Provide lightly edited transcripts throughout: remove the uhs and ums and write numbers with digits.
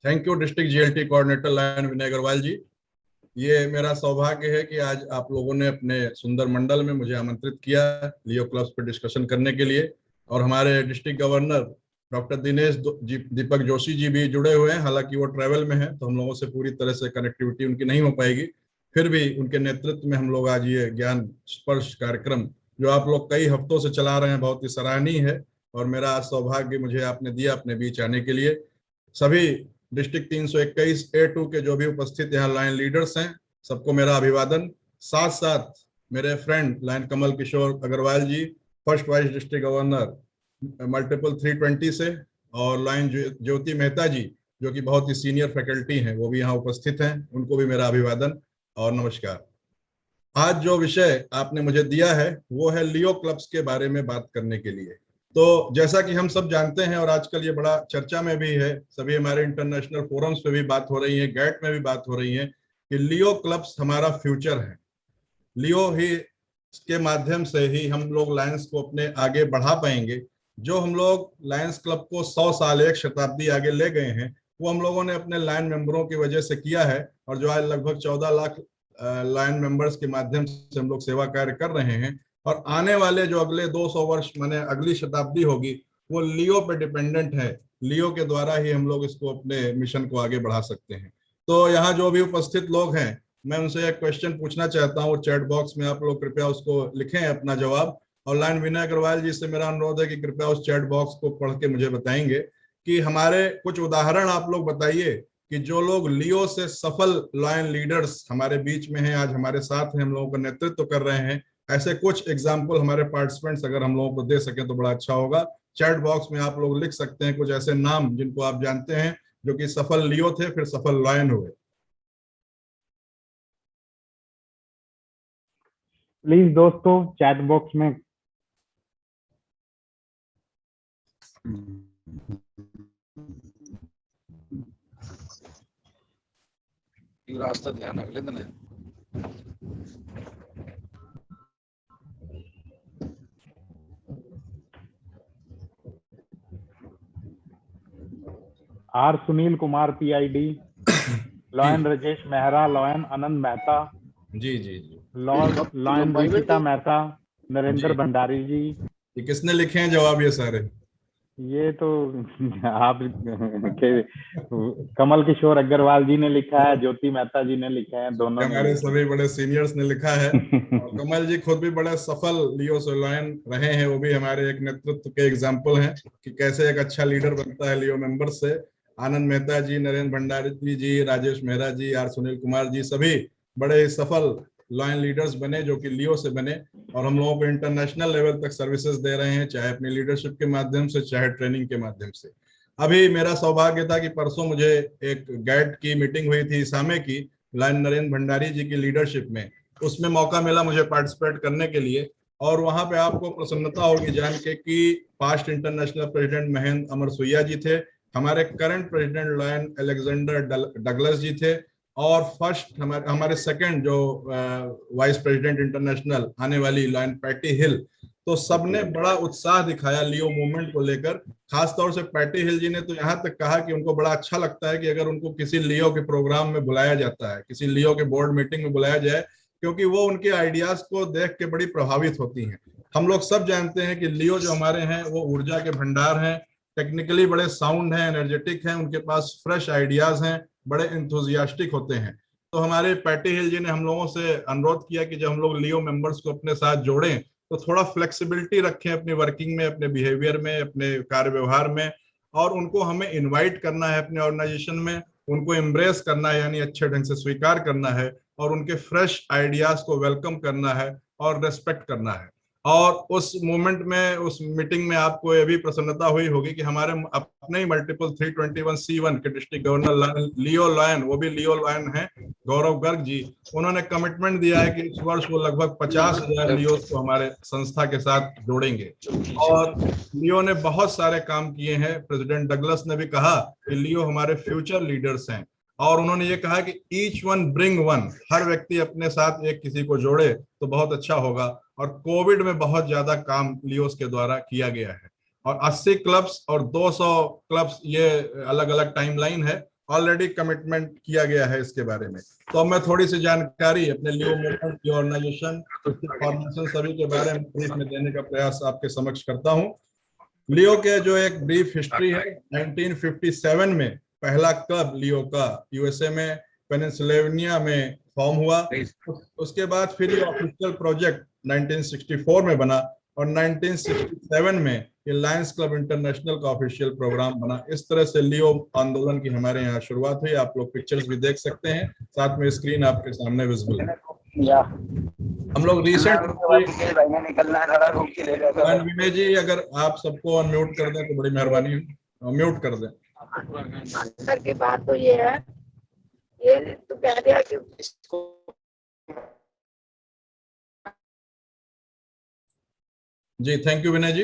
Thank you district GLT coordinator lion Vinay Agarwal ji. ये मेरा सौभाग्य है कि आज आप लोगों ने अपने सुंदर मंडल में मुझे आमंत्रित किया लियो क्लब्स पर डिस्कशन करने के लिए। और हमारे डिस्ट्रिक्ट गवर्नर डॉक्टर दीपक जोशी जी भी जुड़े हुए हैं। हालांकि वो ट्रैवल में हैं तो हम लोगों से पूरी तरह से कनेक्टिविटी उनकी नहीं हो पाएगी, फिर भी उनके नेतृत्व में हम लोग आज ये ज्ञान स्पर्श कार्यक्रम जो आप लोग कई हफ्तों से चला रहे हैं बहुत ही सराहनीय है। और मेरा आज सौभाग्य मुझे आपने दिया अपने बीच आने के लिए। सभी डिस्ट्रिक्ट 321A2 के जो भी उपस्थित यहाँ लाइन लीडर्स हैं, सबको मेरा अभिवादन। साथ साथ मेरे friend lion Kamal Kishore Agarwal ji, first vice district governor multiple 320 से, और लाइन ज्योति मेहता जी जो कि बहुत ही सीनियर फैकल्टी हैं, वो भी यहाँ उपस्थित हैं, उनको भी मेरा अभिवादन और नमस्कार। आज जो विषय आपने मुझे दिया है वो है लियो क्लब्स के बारे में बात करने के लिए। तो जैसा कि हम सब जानते हैं और आजकल ये बड़ा चर्चा में भी है, सभी हमारे इंटरनेशनल फोरम्स पे भी बात हो रही है, गैट में भी बात हो रही है कि लियो क्लब्स हमारा फ्यूचर है। लियो ही के माध्यम से ही हम लोग लायंस को अपने आगे बढ़ा पाएंगे। जो हम लोग लायंस क्लब को 100 साल, एक शताब्दी आगे ले गए हैं, वो हम लोगों ने अपने लायन मेंबरों की वजह से किया है। और जो आज लगभग 14 लाख लायन मेंबर्स के माध्यम से हम लोग सेवा कार्य कर रहे हैं। और आने वाले जो अगले 200 वर्ष माने अगली शताब्दी होगी, वो लियो पे डिपेंडेंट है। लियो के द्वारा ही हम लोग इसको अपने मिशन को आगे बढ़ा सकते हैं। तो यहाँ जो भी उपस्थित लोग हैं, मैं उनसे एक क्वेश्चन पूछना चाहता हूँ। चैट बॉक्स में आप लोग कृपया उसको लिखें अपना जवाब। और लाइन विनय अग्रवाल जी से मेरा अनुरोध है कि कृपया उस चैट बॉक्स को पढ़ के मुझे बताएंगे कि हमारे कुछ उदाहरण आप लोग बताइए कि जो लोग लियो से सफल लायन लीडर्स हमारे बीच में हैं, आज हमारे साथ हैं, हम लोगों का नेतृत्व कर रहे हैं, ऐसे कुछ एग्जाम्पल हमारे पार्टिसिपेंट्स अगर हम लोगों को दे सके तो बड़ा अच्छा होगा। चैट बॉक्स में आप लोग लिख सकते हैं कुछ ऐसे नाम जिनको आप जानते हैं जो कि सफल लियो थे फिर सफल लायन हुए। प्लीज दोस्तों चैट बॉक्स में रास्ता ध्यान रख लेते ना। R Sunil Kumar PID, lion Rajesh Mehra, lion Anand Mehta, ji ji ji, lion Ruchita Mehta, Narendra Bhandari ji. ये किसने लिखे हैं जवाब ये सारे? ये तो आप के कमल किशोर अग्रवाल जी ने लिखा है, ज्योति मेहता जी ने लिखा है, दोनों ने हमारे सभी बड़े सीनियर्स ने लिखा है। और कमल जी खुद भी बड़े सफल लियो से लायन रहे हैं, वो भी हमारे एक नेतृत्व के एग्जाम्पल हैं कि कैसे एक अच्छा लीडर बनता है लियो मेंबर से। आनंद मेहता जी, नरेंद्र भंडारी जी, राजेश मेहरा जी, आर सुनील कुमार जी, सभी बड़े सफल लायन लीडर्स बने जो कि लियो से बने और हम लोगों को इंटरनेशनल लेवल तक सर्विसेज दे रहे हैं, चाहे अपनी लीडरशिप के माध्यम से चाहे ट्रेनिंग के माध्यम से। अभी मेरा सौभाग्य था कि परसों मुझे एक गैट की मीटिंग हुई थी सामे की, लायन नरेंद्र भंडारी जी की लीडरशिप में। उसमें मौका मिला मुझे पार्टिसिपेट करने के लिए। और वहां पे आपको प्रसन्नता होगी जान के कि past international president Mahendra Amarasuriya ji थे, हमारे current president lion Alexander Douglas ji थे, और फर्स्ट हमारे सेकंड जो वाइस प्रेसिडेंट इंटरनेशनल आने वाली लायन पैटी हिल। तो सबने बड़ा उत्साह दिखाया लियो मूवमेंट को लेकर। खासतौर से पैटी हिल जी ने तो यहाँ तक कहा कि उनको बड़ा अच्छा लगता है कि अगर उनको किसी लियो के प्रोग्राम में बुलाया जाता है, किसी लियो के बोर्ड मीटिंग में बुलाया जाए, क्योंकि वो उनके आइडियाज को देख के बड़ी प्रभावित होती हैं। हम लोग सब जानते हैं कि लियो जो हमारे हैं वो ऊर्जा के भंडार हैं, टेक्निकली बड़े साउंड हैं, एनर्जेटिक हैं, उनके पास फ्रेश आइडियाज हैं, बड़े इंथुजियास्टिक होते हैं। तो हमारे पैटी हिल जी ने हम लोगों से अनुरोध किया कि जब हम लोग लियो मेंबर्स को अपने साथ जोड़ें तो थोड़ा फ्लेक्सिबिलिटी रखें अपनी वर्किंग में, अपने बिहेवियर में, अपने कार्य व्यवहार में, और उनको हमें इनवाइट करना है अपने ऑर्गेनाइजेशन में, उनको एम्ब्रेस करना है यानी अच्छे ढंग से स्वीकार करना है, और उनके फ्रेश आइडियाज को वेलकम करना है और रेस्पेक्ट करना है। और उस मोमेंट में, उस मीटिंग में आपको ये भी प्रसन्नता हुई होगी कि हमारे अपने ही मल्टीपल 321C1 के डिस्ट्रिक्ट गवर्नर लियो लायन, वो भी लियो लायन है, गौरव गर्ग जी, उन्होंने कमिटमेंट दिया है कि इस वर्ष वो लगभग 50,000 लियोस को हमारे संस्था के साथ जोड़ेंगे। और लियो ने बहुत सारे काम किए हैं। प्रेसिडेंट डगलस ने भी कहा कि लियो हमारे फ्यूचर लीडर्स हैं, और उन्होंने ये कहा कि ईच वन ब्रिंग वन, हर व्यक्ति अपने साथ एक किसी को जोड़े तो बहुत अच्छा होगा। और कोविड में बहुत ज्यादा काम लियोस के द्वारा किया गया है, और 80 क्लब्स और 200 क्लब्स, ये अलग अलग टाइमलाइन है, ऑलरेडी कमिटमेंट किया गया है इसके बारे में। तो अब मैं थोड़ी सी जानकारी अपने लियो मूवमेंट की ऑर्गेनाइजेशन, फॉर्मेशन सभी के बारे में ब्रीफ में देने का प्रयास आपके समक्ष करता हूँ। लियो के जो एक ब्रीफ हिस्ट्री है, 1957 में पहला क्लब लियो का यूएसए में पेनिनसिल्वेनिया में फॉर्म हुआ। उसके बाद फिर ये ऑफिशियल प्रोजेक्ट 1964 में बना और 1967 में ये लायंस क्लब इंटरनेशनल का ऑफिशियल प्रोग्राम बना। इस तरह से लियो आंदोलन की हमारे यहाँ शुरुआत हुई। आप लोग पिक्चर्स भी देख सकते हैं, साथ में स्क्रीन आपके सामने विजिबल है। हम लोग रिसेंट विनय जी, अगर आप सबको अनम्यूट कर दें तो बड़ी मेहरबानी, म्यूट कर दें। सर की बात तो ये है, ये तो कह दिया कि जी थैंक यू विनय जी।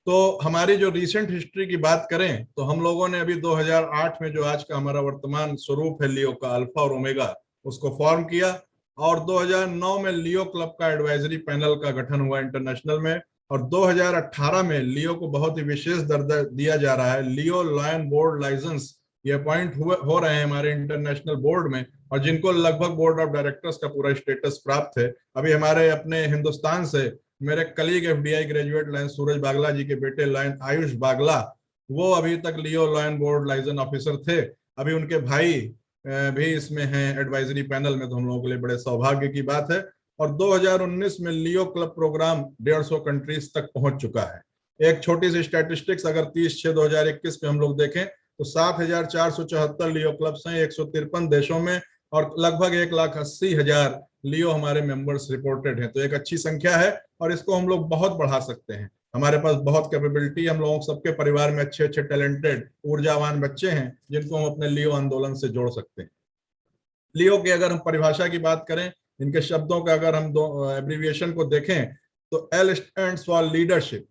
तो हमारी जो रिसेंट हिस्ट्री की बात करें तो हम लोगों ने अभी 2008 में जो आज का हमारा वर्तमान स्वरूप है लियो का, अल्फा और ओमेगा, उसको फॉर्म किया और 2009 में लियो क्लब का एडवाइजरी पैनल का गठन हुआ इंटरनेशनल में। और 2018 में लियो को बहुत ही विशेष दर्जा दिया जा रहा है। लियो लायन बोर्ड लाइसेंस ये अपॉइंट हो रहे हैं हमारे इंटरनेशनल बोर्ड में, और जिनको लगभग बोर्ड ऑफ डायरेक्टर्स का पूरा स्टेटस प्राप्त है। अभी हमारे अपने हिंदुस्तान से मेरे कलीग एफडीआई ग्रेजुएट लायन सूरज बागला जी के बेटे लायन आयुष बागला, वो अभी तक लियो लायन बोर्ड लाइसेंस ऑफिसर थे। अभी उनके भाई भी इसमें हैं एडवाइजरी पैनल में, तो हम लोगों के लिए बड़े सौभाग्य की बात है। और 2019 में लियो क्लब प्रोग्राम 150 कंट्रीज तक पहुंच चुका है। एक छोटी सी स्टैटिस्टिक्स अगर 30/6/2021 पे हम लोग देखें तो 7,474 लियो क्लब्स हैं 153 देशों में, और लगभग 1,80,000 लियो हमारे मेंबर्स रिपोर्टेड हैं। तो एक अच्छी संख्या है और इसको हम लोग बहुत बढ़ा सकते हैं। हमारे पास बहुत कैपेबिलिटी, हम लोगों सबके परिवार में अच्छे अच्छे टैलेंटेड ऊर्जावान बच्चे हैं जिनको हम अपने लियो आंदोलन से जोड़ सकते हैं। लियो की अगर हम परिभाषा की बात करें, इनके शब्दों का अगर हम दो एब्रीविएशन को देखें तो एल स्टैंड्स फॉर लीडरशिप।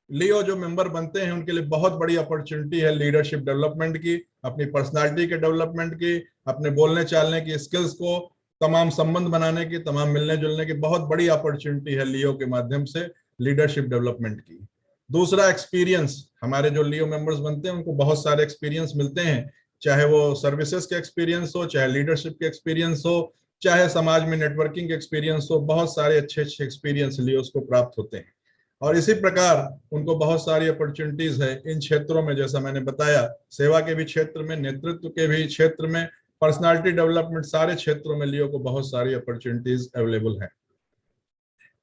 लियो जो मेंबर बनते हैं उनके लिए बहुत बड़ी अपॉर्चुनिटी है लीडरशिप डेवलपमेंट की, अपनी पर्सनालिटी के डेवलपमेंट की, अपने बोलने चालने की स्किल्स को, तमाम संबंध बनाने की, तमाम मिलने जुलने की बहुत बड़ी अपॉर्चुनिटी है लियो के माध्यम से लीडरशिप डेवलपमेंट की। दूसरा एक्सपीरियंस, हमारे जो लियो मेंबर्स बनते हैं उनको बहुत सारे एक्सपीरियंस मिलते हैं, चाहे वो सर्विसेज के एक्सपीरियंस हो, चाहे लीडरशिप के एक्सपीरियंस हो, चाहे समाज में नेटवर्किंग के एक्सपीरियंस हो। बहुत सारे अच्छे अच्छे एक्सपीरियंस लियोस को प्राप्त होते हैं और इसी प्रकार उनको बहुत सारी अपॉर्चुनिटीज है इन क्षेत्रों में। जैसा मैंने बताया, सेवा के भी क्षेत्र में, नेतृत्व के भी क्षेत्र में, पर्सनालिटी डेवलपमेंट, सारे क्षेत्रों में लियो को बहुत सारी अपॉर्चुनिटीज अवेलेबल है।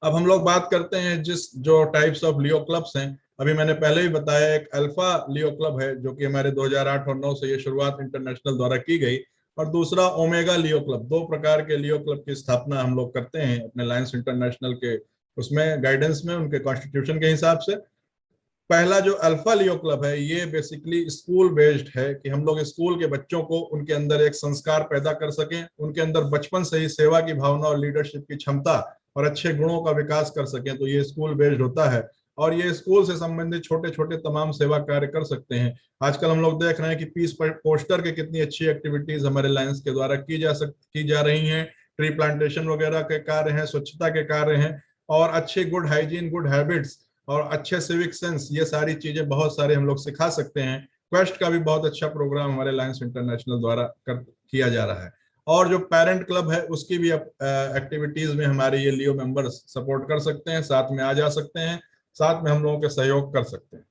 अब हम लोग बात करते हैं जो टाइप्स ऑफ लियो क्लब्स हैं। अभी मैंने पहले ही बताया, एक अल्फा लियो क्लब है जो कि हमारे 2008 और 9 से ये शुरुआत इंटरनेशनल द्वारा की गई, और दूसरा ओमेगा लियो क्लब। दो प्रकार के लियो क्लब की स्थापना हम लोग करते हैं अपने लायंस इंटरनेशनल के उसमें गाइडेंस में, उनके कॉन्स्टिट्यूशन के हिसाब से। पहला जो अल्फा लियो क्लब है ये बेसिकली स्कूल बेस्ड है कि हम लोग स्कूल के बच्चों को उनके अंदर एक संस्कार पैदा कर सकें, उनके अंदर बचपन से ही सेवा की भावना और लीडरशिप की क्षमता और अच्छे गुणों का विकास कर सकें। तो ये स्कूल बेस्ड होता है और ये स्कूल से संबंधित छोटे छोटे तमाम सेवा कार्य कर सकते हैं। आजकल हम लोग देख रहे हैं कि पीस पोस्टर के कितनी अच्छी एक्टिविटीज हमारे लायंस के द्वारा की जा रही हैं। ट्री प्लांटेशन वगैरह के कार्य हैं, स्वच्छता के कार्य हैं, और अच्छे गुड हाइजीन, गुड हैबिट्स और अच्छे सिविक सेंस, ये सारी चीजें बहुत सारे हम लोग सिखा सकते हैं। क्वेस्ट का भी बहुत अच्छा प्रोग्राम हमारे लायंस इंटरनेशनल द्वारा किया जा रहा है। और जो पेरेंट क्लब है उसकी भी एक्टिविटीज में हमारे ये लियो मेंबर्स सपोर्ट कर सकते हैं, साथ में आ जा सकते हैं, साथ में हम लोगों के सहयोग कर सकते हैं।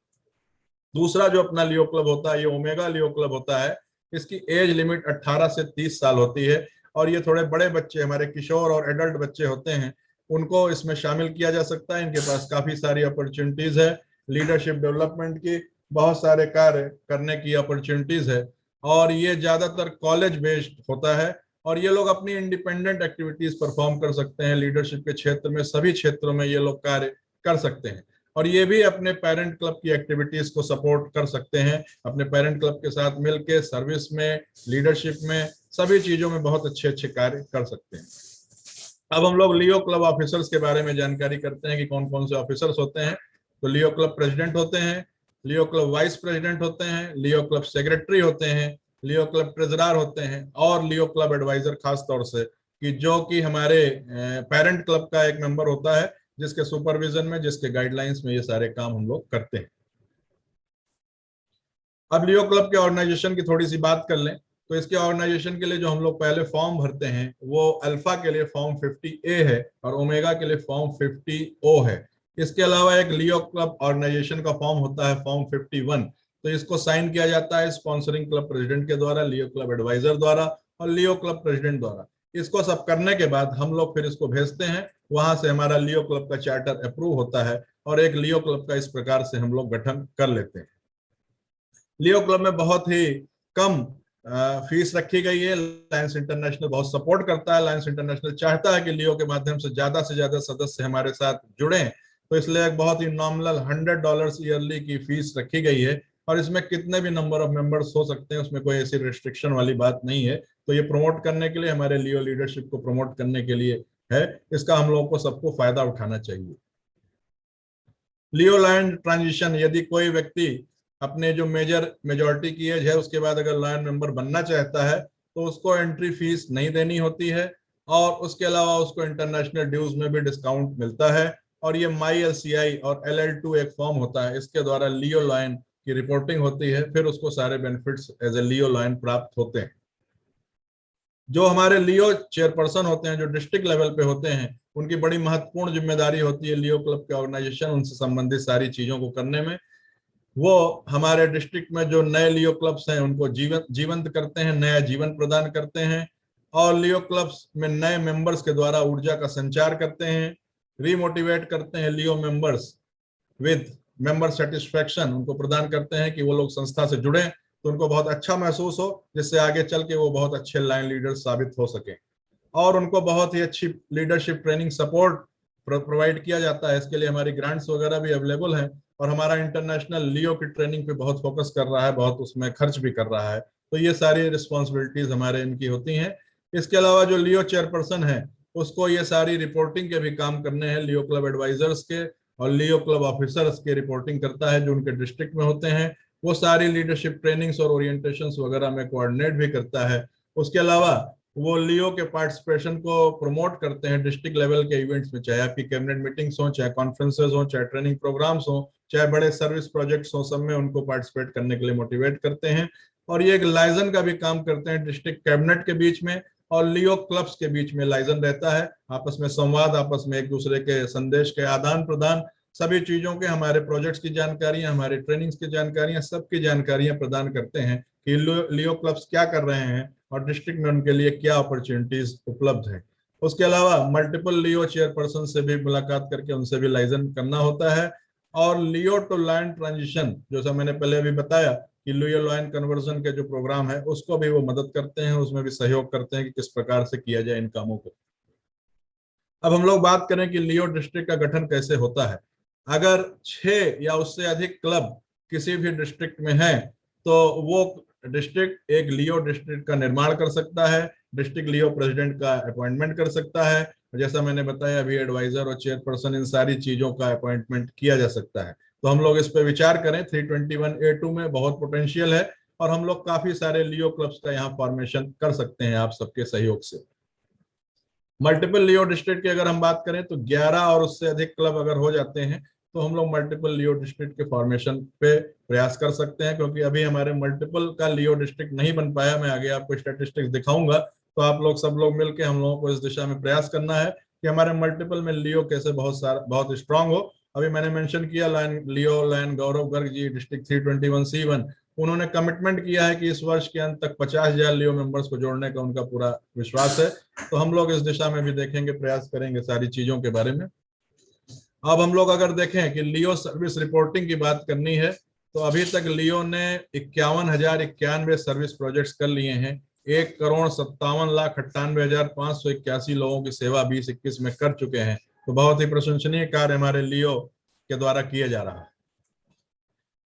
दूसरा जो अपना लियो क्लब होता है ये ओमेगा लियो क्लब होता है। इसकी एज लिमिट 18 से 30 साल होती है और ये थोड़े बड़े बच्चे, हमारे किशोर और एडल्ट बच्चे होते हैं, उनको इसमें शामिल किया जा सकता है। इनके पास काफी सारी अपॉर्चुनिटीज है, लीडरशिप डेवलपमेंट की बहुत सारे कार्य करने की अपॉर्चुनिटीज है, और ये ज्यादातर कॉलेज बेस्ड होता है और ये लोग अपनी इंडिपेंडेंट एक्टिविटीज परफॉर्म कर सकते हैं। लीडरशिप के क्षेत्र में, सभी क्षेत्रों में ये लोग कार्य कर सकते हैं और ये भी अपने पेरेंट क्लब की एक्टिविटीज को सपोर्ट कर सकते हैं। अपने पेरेंट क्लब के साथ मिलकर सर्विस में, लीडरशिप में, सभी चीजों में बहुत अच्छे अच्छे कार्य कर सकते हैं। अब हम लोग लियो क्लब ऑफिसर्स के बारे में जानकारी करते हैं कि कौन कौन से ऑफिसर्स होते हैं। तो लियो क्लब प्रेसिडेंट होते हैं, लियो क्लब वाइस प्रेसिडेंट होते हैं, लियो क्लब सेक्रेटरी होते हैं, लियो क्लब ट्रेजरर होते हैं, और लियो क्लब एडवाइजर, खास तौर से कि जो कि हमारे पेरेंट क्लब का एक मेंबर होता है, जिसके सुपरविजन में, जिसके गाइडलाइंस में ये सारे काम हम लोग करते हैं। अब लियो क्लब के ऑर्गेनाइजेशन की थोड़ी सी बात कर लें तो इसके ऑर्गेनाइजेशन के लिए जो हम लोग पहले फॉर्म भरते हैं वो अल्फा के लिए फॉर्म 50A है और ओमेगा के लिए फॉर्म 50O है। इसके अलावा एक लियो क्लब ऑर्गेनाइजेशन का फॉर्म होता है फॉर्म 51। तो इसको साइन किया जाता है स्पॉन्सरिंग क्लब प्रेसिडेंट के द्वारा, लियो क्लब एडवाइजर द्वारा और लियो क्लब प्रेसिडेंट द्वारा। इसको सब करने के बाद हम लोग फिर इसको भेजते हैं, वहां से हमारा लियो क्लब का चार्टर अप्रूव होता है और एक लियो क्लब का इस प्रकार से हम लोग गठन कर लेते हैं। लियो क्लब में बहुत ही कम फीस रखी गई है। लायंस इंटरनेशनल बहुत सपोर्ट करता है। लायंस इंटरनेशनल चाहता है कि लियो के माध्यम से ज्यादा सदस्य हमारे साथ जुड़े, तो इसलिए एक बहुत ही नॉमिनल $100 ईयरली की फीस रखी गई है और इसमें कितने भी नंबर ऑफ मेंबर्स हो सकते हैं, उसमें कोई ऐसी रिस्ट्रिक्शन वाली बात नहीं है। तो ये प्रमोट करने के लिए, हमारे लियो लीडरशिप को प्रमोट करने के लिए है। इसका हम लोगों को सबको फायदा उठाना चाहिए। लियो लायन ट्रांजिशन, यदि कोई व्यक्ति अपने जो मेजॉरिटी की एज है उसके बाद अगर लायन मेंबर बनना चाहता है तो उसको एंट्री फीस नहीं देनी होती है और उसके अलावा उसको इंटरनेशनल ड्यूज में भी डिस्काउंट मिलता है। और ये MyLCI और LL2 एक फॉर्म होता है, इसके द्वारा लियो लायन की रिपोर्टिंग होती है, फिर उसको सारे benefits as a Leo lion प्राप्त होते हैं। जो हमारे लियो चेयरपर्सन होते हैं, जो डिस्ट्रिक्ट लेवल पे होते हैं, उनकी बड़ी महत्वपूर्ण जिम्मेदारी होती है लियो क्लब के ऑर्गेनाइजेशन उनसे संबंधित सारी चीजों को करने में। वो हमारे डिस्ट्रिक्ट में जो नए लियो क्लब्स हैं उनको जीवंत करते हैं, नया जीवन प्रदान करते हैं और लियो क्लब्स में नए मेंबर्स के द्वारा ऊर्जा का संचार करते हैं, रीमोटिवेट करते हैं लियो मेंबर्स विद मेंबर सेटिस्फेक्शन, उनको प्रदान करते हैं कि वो लोग संस्था से जुड़े तो उनको बहुत अच्छा महसूस हो, जिससे आगे चल के वो बहुत अच्छे लाइन लीडर साबित हो सके। और उनको बहुत ही अच्छी लीडरशिप ट्रेनिंग सपोर्ट प्रोवाइड किया जाता है। इसके लिए हमारी ग्रांट्स वगैरह भी अवेलेबल हैं और हमारा इंटरनेशनल लियो की ट्रेनिंग पे बहुत फोकस कर रहा है, बहुत उसमें खर्च भी कर रहा है। तो ये सारी रिस्पॉन्सिबिलिटीज हमारे इनकी होती हैं। इसके अलावा जो लियो चेयरपर्सन है उसको ये सारी रिपोर्टिंग के भी काम करने हैं, लियो क्लब एडवाइजर्स के और लियो क्लब ऑफिसर्स के रिपोर्टिंग करता है जो उनके डिस्ट्रिक्ट में होते हैं। वो सारी लीडरशिप ट्रेनिंग्स और ओरिएंटेशंस वगैरह में कोऑर्डिनेट भी करता है। उसके अलावा वो लियो के पार्टिसिपेशन को प्रमोट करते हैं डिस्ट्रिक्ट लेवल के इवेंट्स में, चाहे आपकी कैबिनेट मीटिंग्स हो, चाहे कॉन्फ्रेंसेस हो, चाहे ट्रेनिंग प्रोग्राम्स हो, चाहे बड़े सर्विस प्रोजेक्ट्स हो, सब में उनको पार्टिसिपेट करने के लिए मोटिवेट करते हैं। और ये एक लाइजन का भी काम करते हैं डिस्ट्रिक्ट कैबिनेट के बीच में और लियो क्लब्स के बीच में लाइजन रहता है, आपस में संवाद, आपस में एक दूसरे के संदेश के आदान प्रदान, सभी चीजों के, हमारे प्रोजेक्ट्स की जानकारियां, हमारे ट्रेनिंग्स की जानकारियां, सबकी जानकारियां प्रदान करते हैं कि लियो क्लब्स क्या कर रहे हैं और डिस्ट्रिक्ट में उनके लिए क्या अपॉर्चुनिटीज उपलब्ध है। उसके अलावा मल्टीपल लियो चेयरपर्सन से भी मुलाकात करके उनसे भी लाइजन करना होता है। और लियो टू लायन ट्रांजिशन, जैसा मैंने पहले अभी बताया कि लियो लायन कन्वर्जन के जो प्रोग्राम है उसको भी वो मदद करते हैं, उसमें भी सहयोग करते हैं कि किस प्रकार से किया जाए इन कामों को। अब हम लोग बात करें कि लियो डिस्ट्रिक्ट का गठन कैसे होता है। अगर 6 या उससे अधिक क्लब किसी भी डिस्ट्रिक्ट में है तो वो डिस्ट्रिक्ट एक लियो डिस्ट्रिक्ट का निर्माण कर सकता है, डिस्ट्रिक्ट लियो प्रेसिडेंट का अपॉइंटमेंट कर सकता है, जैसा मैंने बताया अभी एडवाइजर और चेयरपर्सन, इन सारी चीजों का अपॉइंटमेंट किया जा सकता है। तो हम लोग इस पे विचार करें। 321A2 में बहुत पोटेंशियल है और हम लोग काफी सारे लियो क्लब्स का यहाँ फॉर्मेशन कर सकते हैं आप सबके सहयोग से। मल्टीपल लियो डिस्ट्रिक्ट की अगर हम बात करें तो 11 और उससे अधिक क्लब अगर हो जाते हैं तो हम लोग मल्टीपल लियो डिस्ट्रिक्ट के फॉर्मेशन पे प्रयास कर सकते हैं, क्योंकि अभी हमारे मल्टीपल का लियो डिस्ट्रिक्ट नहीं बन पाया। मैं आगे आपको स्टैटिस्टिक्स दिखाऊंगा, तो आप लोग सब लोग मिलकर हम लोगों को इस दिशा में प्रयास करना है कि हमारे मल्टीपल में लियो कैसे बहुत स्ट्रांग हो। अभी मैंने मेंशन किया लियो लायन गौरव गर्ग जी, डिस्ट्रिक्ट 321C1, उन्होंने कमिटमेंट किया है कि इस वर्ष के अंत तक 50,000 लियो मेंबर्स को जोड़ने का उनका पूरा विश्वास है। तो हम लोग इस दिशा में भी देखेंगे, प्रयास करेंगे सारी चीजों के बारे में। अब हम लोग अगर देखें कि लियो सर्विस रिपोर्टिंग की बात करनी है तो अभी तक लियो ने 51,091 सर्विस प्रोजेक्ट्स कर लिए हैं। 1,57,98,581 लोगों की सेवा 2021 में कर चुके हैं। तो बहुत ही प्रशंसनीय कार्य हमारे लियो के द्वारा किया जा रहा है।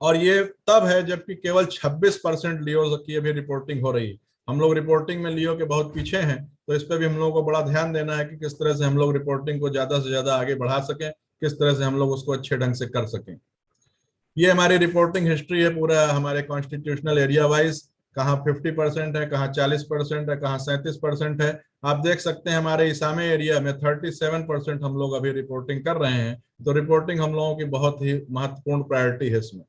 और ये तब है जबकि केवल 26% लियो की अभी रिपोर्टिंग हो रही है। हम लोग रिपोर्टिंग में लियो के बहुत पीछे हैं, तो इस पर भी हम लोगों को बड़ा ध्यान देना है कि किस तरह से हम लोग रिपोर्टिंग को ज्यादा से ज्यादा आगे बढ़ा सकें, किस तरह से हम लोग उसको अच्छे ढंग से कर सकें। ये हमारी रिपोर्टिंग हिस्ट्री है पूरा हमारे कॉन्स्टिट्यूशनल एरिया वाइज, कहाँ 50% है, कहाँ 40% है, कहाँ 37% है। आप देख सकते हैं हमारे इसामे एरिया में 37% हम लोग अभी रिपोर्टिंग कर रहे हैं। तो रिपोर्टिंग हम लोगों की बहुत ही महत्वपूर्ण प्रायोरिटी है इसमें।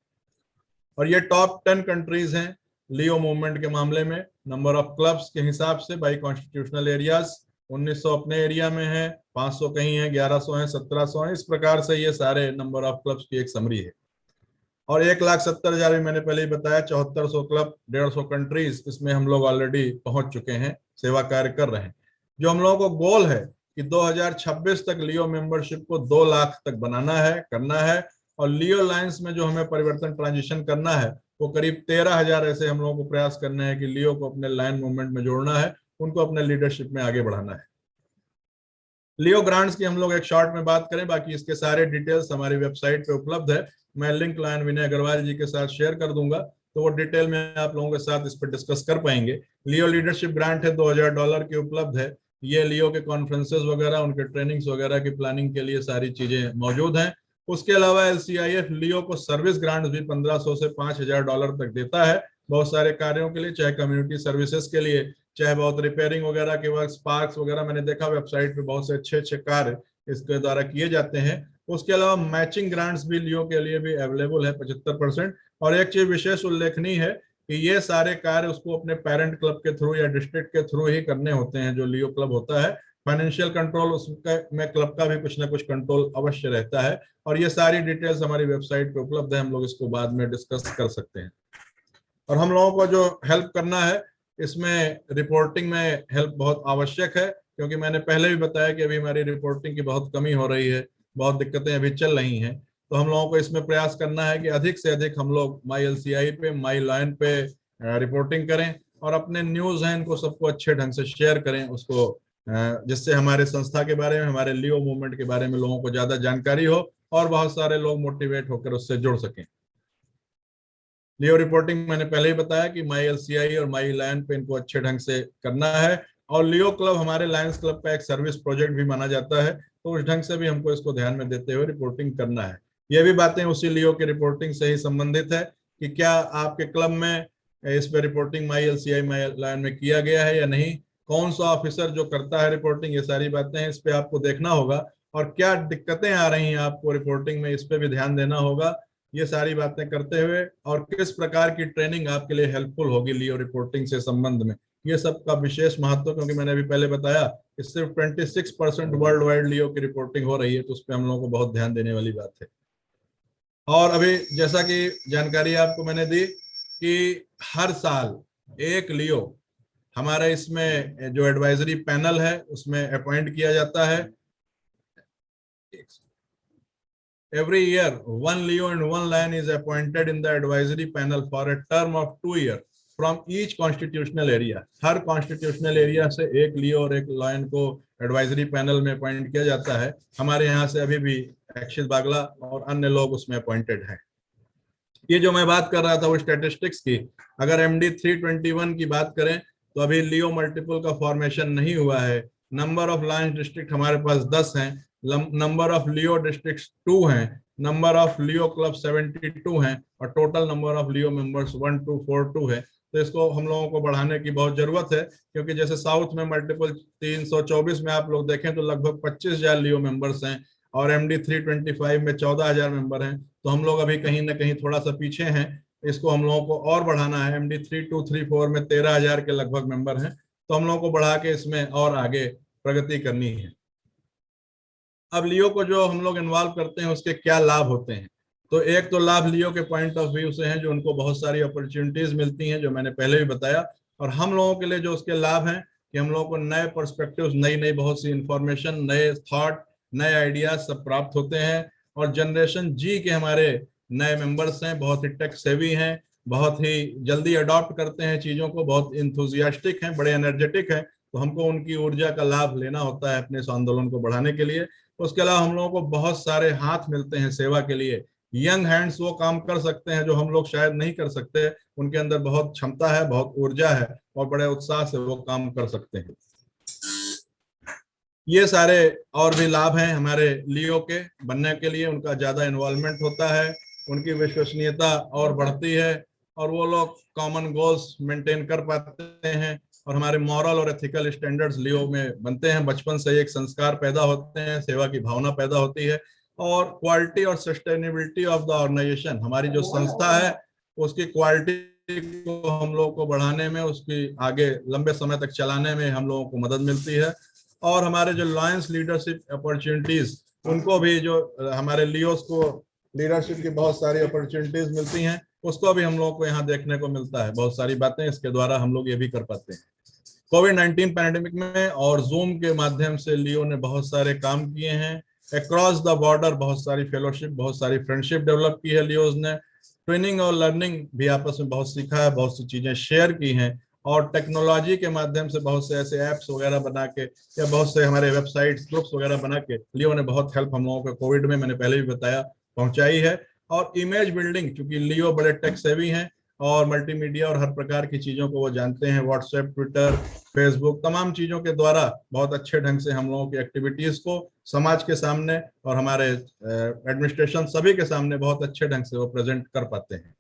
और ये टॉप 10 कंट्रीज हैं। लियो मूवमेंट के मामले में नंबर ऑफ क्लब्स के हिसाब से बाई कॉन्स्टिट्यूशनल एरियाज 1900 अपने एरिया में है, 500 कहीं है, 1100 है, 1700 है, इस प्रकार से ये सारे नंबर ऑफ क्लब्स की एक समरी है। और 1,70,000 भी मैंने पहले ही बताया, 7400 क्लब, 150 कंट्रीज, इसमें हम लोग ऑलरेडी पहुंच चुके हैं, सेवा कार्य कर रहे हैं। जो हम लोगों को गोल है कि 2026 तक लियो मेंबरशिप को 2 लाख तक बनाना है, करना है। और लियो लाइन्स में जो हमें परिवर्तन ट्रांजिशन करना है वो करीब 13,000 ऐसे हम लोगों को प्रयास करने हैं कि लियो को अपने लाइन मूवमेंट में जोड़ना है, उनको अपने लीडरशिप में आगे बढ़ाना है। लियो ग्रांट्स की हम लोग एक शॉर्ट में बात करें, बाकी इसके सारे डिटेल्स हमारी वेबसाइट पे उपलब्ध है। मैं लिंक लाइन विनय अग्रवाल जी के साथ शेयर कर दूंगा, तो वो डिटेल में आप लोगों के साथ इस पर डिस्कस कर पाएंगे। लियो लीडरशिप ग्रांट है, $2,000 की उपलब्ध है। ये लियो के कॉन्फ्रेंसेस वगैरह, उनके ट्रेनिंग्स वगैरह की प्लानिंग के लिए सारी चीजें मौजूद हैं। उसके अलावा LCIF लियो को सर्विस ग्रांट भी $1,500 से $5,000 तक देता है, बहुत सारे कार्यों के लिए, चाहे कम्युनिटी सर्विसेज के लिए, चाहे बहुत रिपेयरिंग वगैरह के वर्क, पार्क्स वगैरह। मैंने देखा वेबसाइट पे बहुत से अच्छे कार्य इसके द्वारा किए जाते हैं। उसके अलावा मैचिंग ग्रांट्स भी लियो के लिए भी अवेलेबल है 75%। और एक चीज विशेष उल्लेखनीय है कि ये सारे कार्य उसको अपने पेरेंट क्लब के थ्रू या डिस्ट्रिक्ट के थ्रू ही करने होते हैं, जो लियो क्लब होता है। फाइनेंशियल कंट्रोल उसका में क्लब का भी कुछ ना कुछ कंट्रोल अवश्य रहता है। और ये सारी डिटेल्स हमारी वेबसाइट पे उपलब्ध है, हम लोग इसको बाद में डिस्कस कर सकते हैं। और हम लोगों को जो हेल्प करना है, इसमें रिपोर्टिंग में हेल्प बहुत आवश्यक है, क्योंकि मैंने पहले भी बताया कि अभी हमारी रिपोर्टिंग की बहुत कमी हो रही है, बहुत दिक्कतें अभी चल रही हैं। तो हम लोगों को इसमें प्रयास करना है कि अधिक से अधिक हम लोग माई LCI पे, माई लाइन पे रिपोर्टिंग करें और अपने न्यूज हैं इनको सबको अच्छे ढंग से शेयर करें उसको, जिससे हमारे संस्था के बारे में, हमारे लियो मूवमेंट के बारे में लोगों को ज्यादा जानकारी हो और बहुत सारे लोग मोटिवेट होकर उससे जुड़ सकें। लियो रिपोर्टिंग मैंने पहले ही बताया कि माई LCI और माई लायन पे इनको अच्छे ढंग से करना है। और लियो क्लब हमारे लायंस क्लब का एक सर्विस प्रोजेक्ट भी माना जाता है, तो उस ढंग से भी हमको इसको ध्यान में देते हुए रिपोर्टिंग करना है। ये भी बातें उसी लियो की रिपोर्टिंग से ही संबंधित है कि क्या आपके क्लब में इस पे रिपोर्टिंग माई LCI माई लायन में किया गया है या नहीं, कौन सा ऑफिसर जो करता है रिपोर्टिंग, ये सारी बातें इस पे आपको देखना होगा। और क्या दिक्कतें आ रही हैं आपको रिपोर्टिंग में, इस पे भी ध्यान देना होगा। ये सारी बातें करते हुए और किस प्रकार की ट्रेनिंग आपके लिए हेल्पफुल होगी लियो रिपोर्टिंग से संबंध में, ये सब का विशेष महत्व, क्योंकि मैंने अभी पहले बताया कि सिर्फ 26% वर्ल्ड वाइड लियो की रिपोर्टिंग हो रही है, तो उस पर हम लोगों को बहुत ध्यान देने वाली बात है। और अभी जैसा कि जानकारी आपको मैंने दी कि हर साल एक लियो हमारे इसमें जो एडवाइजरी पैनल है उसमें अपॉइंट किया जाता है। Every year, one Leo and one Lion is appointed in the advisory panel for a term of 2 years from each constitutional area. Her constitutional area से एक लियो और एक लायन को एडवाइजरी पैनल में अपॉइंट किया जाता है। हमारे यहाँ से अभी भी अक्षित बागला और अन्य लोग उसमें अपॉइंटेड हैं। ये जो मैं बात कर रहा था वो स्टैटिस्टिक्स की, अगर MD 321 की बात करें तो अभी लियो मल्टीपल का फॉर्मेशन नहीं हुआ है। नंबर ऑफ लायंस डिस्ट्रिक्ट हमारे पास 10 हैं, नंबर ऑफ लियो डिस्ट्रिक्ट्स 2 हैं, नंबर ऑफ लियो क्लब 72 हैं और total number of Leo members 1242 है। तो इसको हम लोगों को बढ़ाने की बहुत जरूरत है, क्योंकि जैसे साउथ में मल्टीपल 324 में आप लोग देखें तो लगभग 25,000 लियो मेंबर्स हैं और MD 325 में 14,000 मेंबर हैं। तो हम लोग अभी कहीं ना कहीं थोड़ा सा पीछे हैं, इसको हम लोगों को और बढ़ाना है। MD 3234 में 13,000 के लगभग मेंबर हैं, तो हम लोगों को बढ़ा के इसमें और आगे प्रगति करनी है। अब लियो को जो हम लोग इन्वॉल्व करते हैं उसके क्या लाभ होते हैं, तो एक तो लाभ लियो के पॉइंट ऑफ व्यू से हैं, जो उनको बहुत सारी अपॉर्चुनिटीज मिलती हैं, जो मैंने पहले भी बताया। और हम लोगों के लिए जो उसके लाभ हैं कि हम लोगों को नए पर्सपेक्टिव्स, नई बहुत सी इंफॉर्मेशन, नए थॉट, नए आइडियाज सब प्राप्त होते हैं। और जनरेशन जी के हमारे नए मेंबर्स हैं, बहुत ही टेक सेवी हैं, बहुत ही जल्दी अडॉप्ट करते हैं चीज़ों को, बहुत इंथुजियास्टिक हैं, बड़े एनर्जेटिक हैं। तो हमको उनकी ऊर्जा का लाभ लेना होता है अपने इस आंदोलन को बढ़ाने के लिए। उसके अलावा हम लोगों को बहुत सारे हाथ मिलते हैं सेवा के लिए। यंग हैंड्स वो काम कर सकते हैं जो हम लोग शायद नहीं कर सकते, उनके अंदर बहुत क्षमता है, बहुत ऊर्जा है और बड़े उत्साह से वो काम कर सकते हैं। ये सारे और भी लाभ हैं हमारे लियो के बनने के लिए। उनका ज्यादा इन्वॉल्वमेंट होता है, उनकी विश्वसनीयता और बढ़ती है और वो लोग कॉमन गोल्स मेंटेन कर पाते हैं और हमारे मॉरल और एथिकल स्टैंडर्ड्स लियो में बनते हैं। बचपन से एक संस्कार पैदा होते हैं, सेवा की भावना पैदा होती है और क्वालिटी और सस्टेनेबिलिटी ऑफ द ऑर्गेनाइजेशन, हमारी जो संस्था है उसकी क्वालिटी को हम लोगों को बढ़ाने में, उसकी आगे लंबे समय तक चलाने में हम लोगों को मदद मिलती है। और हमारे जो लायंस लीडरशिप अपॉर्चुनिटीज, उनको भी जो हमारे लियोस को लीडरशिप की बहुत सारी अपॉर्चुनिटीज मिलती हैं, उसको भी हम लोगों को यहाँ देखने को मिलता है। बहुत सारी बातें इसके द्वारा हम लोग ये भी कर पाते हैं। कोविड-19 पैंडेमिक में और जूम के माध्यम से लियो ने बहुत सारे काम किए हैं। अक्रॉस द बॉर्डर बहुत सारी फेलोशिप, बहुत सारी फ्रेंडशिप डेवलप की है लियोज ने। ट्रेनिंग और लर्निंग भी आपस में बहुत सीखा है, बहुत सी चीजें शेयर की हैं, और टेक्नोलॉजी के माध्यम से बहुत से ऐसे ऐप्स वगैरह बना के या बहुत से हमारे वेबसाइट्स ग्रुप्स वगैरह बना के लियो ने बहुत हेल्प हम लोगों को कोविड में, मैंने पहले भी बताया, पहुंचाई है। और इमेज बिल्डिंग, क्योंकि लियो बड़े टेक सेवी हैं और मल्टीमीडिया और हर प्रकार की चीजों को वो जानते हैं, व्हाट्सएप, ट्विटर, फेसबुक, तमाम चीजों के द्वारा बहुत अच्छे ढंग से हम लोगों की एक्टिविटीज को समाज के सामने और हमारे एडमिनिस्ट्रेशन सभी के सामने बहुत अच्छे ढंग से वो प्रेजेंट कर पाते हैं।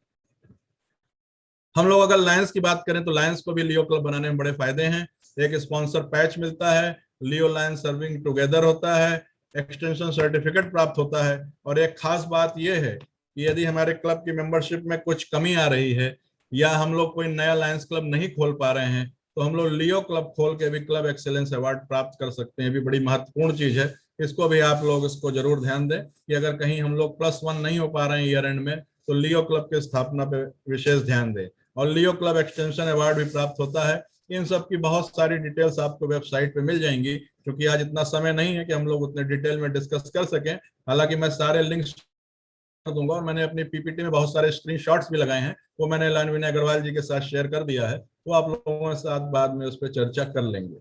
हम लोग अगर लायंस की बात करें तो लायंस को भी लियो क्लब बनाने में बड़े फायदे हैं। एक स्पॉन्सर पैच मिलता है, लियो लायंस सर्विंग टुगेदर होता है, एक्सटेंशन सर्टिफिकेट प्राप्त होता है। और एक खास बात यह है कि यदि हमारे क्लब की मेंबरशिप में कुछ कमी आ रही है या हम लोग कोई नया लायंस क्लब नहीं खोल पा रहे हैं, तो हम लोग लियो क्लब खोल के भी क्लब एक्सेलेंस अवार्ड प्राप्त कर सकते हैं। ये भी बड़ी महत्वपूर्ण चीज है, इसको भी आप लोग इसको जरूर ध्यान दें कि अगर कहीं हम लोग +1 नहीं हो पा रहे हैं ईयर एंड में, तो लियो क्लब की स्थापना पे विशेष ध्यान दें। और लियो क्लब एक्सटेंशन अवार्ड भी प्राप्त होता है। इन सब की बहुत सारी डिटेल्स आपको वेबसाइट पे मिल जाएंगी, क्योंकि आज इतना समय नहीं है कि हम लोग उतने डिटेल में डिस्कस कर सकें। हालांकि मैं सारे लिंक्स दूंगा और मैंने अपनी पीपीटी में बहुत सारे स्क्रीनशॉट्स भी लगाए हैं, वो मैंने लाइन विनय अग्रवाल जी के साथ शेयर कर दिया है, वो आप लोगों के साथ बाद में उस पर चर्चा कर लेंगे।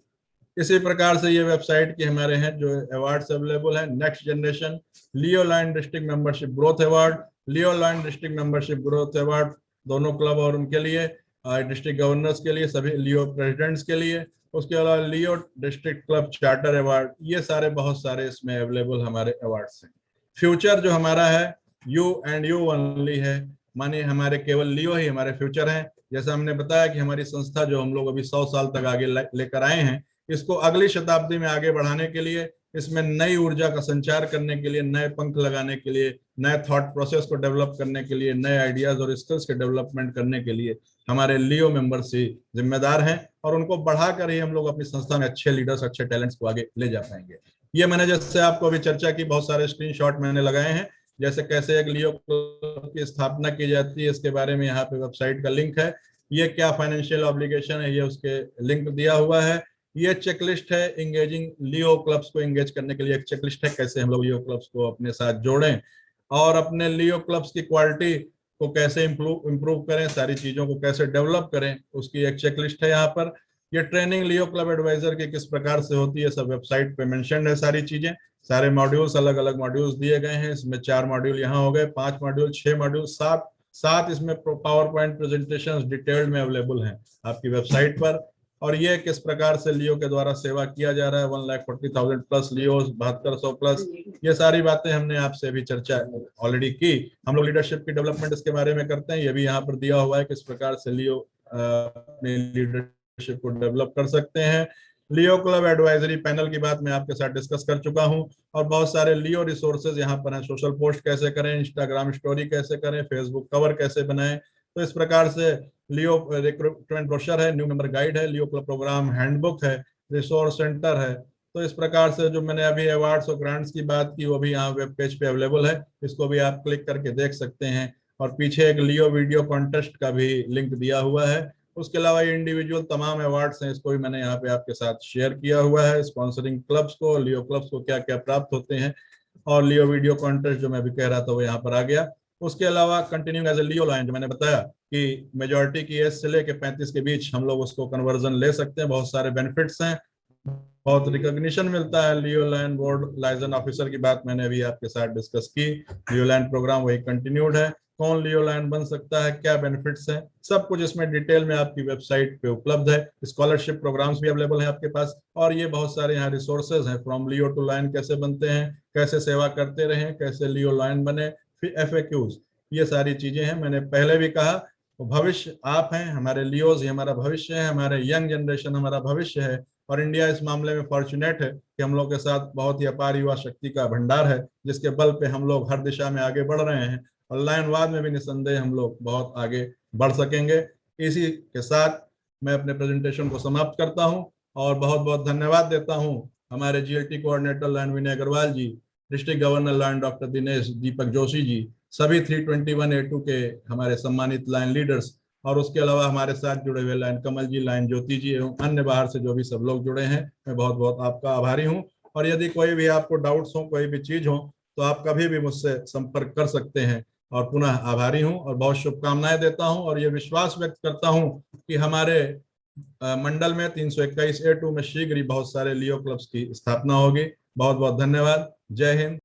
इसी प्रकार से ये वेबसाइट की हमारे हैं जो अवार्ड्स अवेलेबल है। Next generation Leo lion district membership growth award, Leo lion district membership growth award दोनों क्लब और उनके लिए, डिस्ट्रिक्ट गवर्नर्स के लिए, सभी लियो प्रेसिडेंट्स के लिए। उसके अलावा लियो डिस्ट्रिक्ट क्लब चार्टर अवार्ड, ये सारे बहुत सारे इसमें अवेलेबल हमारे अवार्ड्स हैं। फ्यूचर जो हमारा है यू एंड यू ओनली है, माने हमारे केवल लियो ही हमारे फ्यूचर हैं। जैसा हमने बताया कि हमारी संस्था जो हम लोग अभी 100 साल तक आगे लेकर आए हैं, इसको अगली शताब्दी में आगे बढ़ाने के लिए, इसमें नई ऊर्जा का संचार करने के लिए, नए पंख लगाने के लिए, नए थॉट प्रोसेस को डेवलप करने के लिए, नए आइडियाज और स्किल्स के डेवलपमेंट करने के लिए हमारे लियो मेंबर्स ही जिम्मेदार हैं। और उनको बढ़ाकर ही हम लोग अपनी संस्था में अच्छे लीडर्स, अच्छे टैलेंट्स को आगे ले जा पाएंगे। ये मैंने जैसे आपको अभी चर्चा की, बहुत सारे स्क्रीनशॉट मैंने लगाए हैं, जैसे कैसे एक लियो क्लब की स्थापना की जाती है, इसके बारे में यहाँ पे वेबसाइट का लिंक है। ये क्या फाइनेंशियल ऑब्लिगेशन है, ये उसके लिंक दिया हुआ है। ये चेकलिस्ट है इंगेजिंग लियो क्लब्स को एंगेज करने के लिए, एक चेकलिस्ट है कैसे हम लोग लियो क्लब्स को अपने साथ जोड़ें और अपने लियो क्लब्स की क्वालिटी को कैसे इम्प्रूव करें, सारी चीजों को कैसे डेवलप करें, उसकी एक चेकलिस्ट है यहाँ पर। ये ट्रेनिंग लियो क्लब एडवाइजर की किस प्रकार से होती है, सब वेबसाइट पे मेंशन्ड है सारी चीजें। सारे मॉड्यूल्स, अलग अलग मॉड्यूल्स दिए गए हैं। इसमें 4 मॉड्यूल यहाँ हो गए, 5 मॉड्यूल, 6 मॉड्यूल, 7 इसमें पावर पॉइंट प्रेजेंटेशन डिटेल्ड में अवेलेबल हैं आपकी वेबसाइट पर। और ये किस प्रकार से लियो के द्वारा सेवा किया जा रहा है, 1,40,000 प्लस लियो, 7200 प्लस, ये सारी बातें हमने आपसे अभी चर्चा ऑलरेडी की। हम लोग लीडरशिप की डेवलपमेंट इसके बारे में करते हैं, ये भी यहाँ पर दिया हुआ है किस प्रकार से लियो अपने लीडरशिप को डेवलप कर सकते हैं। लियो क्लब एडवाइजरी पैनल की बात मैं आपके साथ डिस्कस कर चुका हूं, और बहुत सारे लियो रिसोर्सेज यहाँ पर हैं। सोशल पोस्ट कैसे करें, इंस्टाग्राम स्टोरी कैसे करें, फेसबुक कवर कैसे बनाएं, तो इस प्रकार से लियो रिक्रूटमेंट ब्रोशर है, न्यू मेंबर गाइड है, लियो क्लब प्रोग्राम हैंडबुक है, रिसोर्स सेंटर है। तो इस प्रकार से जो मैंने अभी अवार्ड्स और ग्रांट्स की बात की वो भी यहाँ वेब पेज पे अवेलेबल है, इसको भी आप क्लिक करके देख सकते हैं। और पीछे एक लियो वीडियो कॉन्टेस्ट का भी लिंक दिया हुआ है। उसके अलावा ये इंडिविजुअल तमाम अवार्ड्स हैं, इसको भी मैंने यहाँ पे आपके साथ शेयर किया हुआ है। स्पॉन्सरिंग क्लब्स को, लियो क्लब्स को क्या क्या प्राप्त होते हैं, और लियो वीडियो कॉन्टेस्ट जो मैं अभी कह रहा था वो यहाँ पर आ गया। उसके अलावा continuing as a Leo line, जो मैंने बताया कि मेजॉरिटी की एज से लेके 35 के बीच हम लोग उसको कन्वर्जन ले सकते हैं। बहुत सारे बेनिफिट्स हैं, बहुत रिकॉग्निशन मिलता है। लियो लाइन बोर्ड लाइजन ऑफिसर की बात मैंने अभी आपके साथ डिस्कस की। लियो लाइन प्रोग्राम वही कंटिन्यूड है, कौन लियो लाइन बन सकता है, क्या बेनिफिट्स हैं, सब कुछ इसमें डिटेल में आपकी वेबसाइट पे उपलब्ध है। स्कॉलरशिप प्रोग्राम्स भी अवेलेबल हैं आपके पास, और ये बहुत सारे यहाँ रिसोर्सेज हैं, फ्रॉम लियो टू लाइन कैसे बनते हैं, कैसे सेवा करते रहें, कैसे लियो लाइन बने, फिर FAQs, ये सारी चीजें हैं। मैंने पहले भी कहा, भविष्य आप हैं, हमारे लियोज ही हमारा भविष्य है, हमारे यंग जनरेशन हमारा भविष्य है। और इंडिया इस मामले में फॉर्चुनेट है कि हम लोग के साथ बहुत ही अपार युवा शक्ति का भंडार है, जिसके बल पे हम लोग हर दिशा में आगे बढ़ रहे हैं। और लाइनवाद में भी निसंदेह हम लोग बहुत आगे बढ़ सकेंगे। इसी के साथ मैं अपने प्रेजेंटेशन को समाप्त करता हूं और बहुत बहुत धन्यवाद देता हूं हमारे GLT coordinator lion Vinay Agarwal ji, district governor lion doctor Dinesh Deepak Joshi ji, सभी 321A2 के हमारे सम्मानित लाइन लीडर्स, और उसके अलावा हमारे साथ जुड़े हुए लाइन कमल जी, लाइन ज्योति जी एवं अन्य बाहर से जो भी सब लोग जुड़े हैं, मैं बहुत बहुत आपका आभारी हूं। और यदि कोई भी आपको डाउट्स हो, कोई भी चीज हो, तो आप कभी भी मुझसे संपर्क कर सकते हैं। और पुनः आभारी हूं और बहुत शुभकामनाएं देता हूं और ये विश्वास व्यक्त करता हूं कि हमारे मंडल में 321A2 में शीघ्र ही बहुत सारे लियो क्लब्स की स्थापना होगी। बहुत बहुत धन्यवाद। जय हिंद,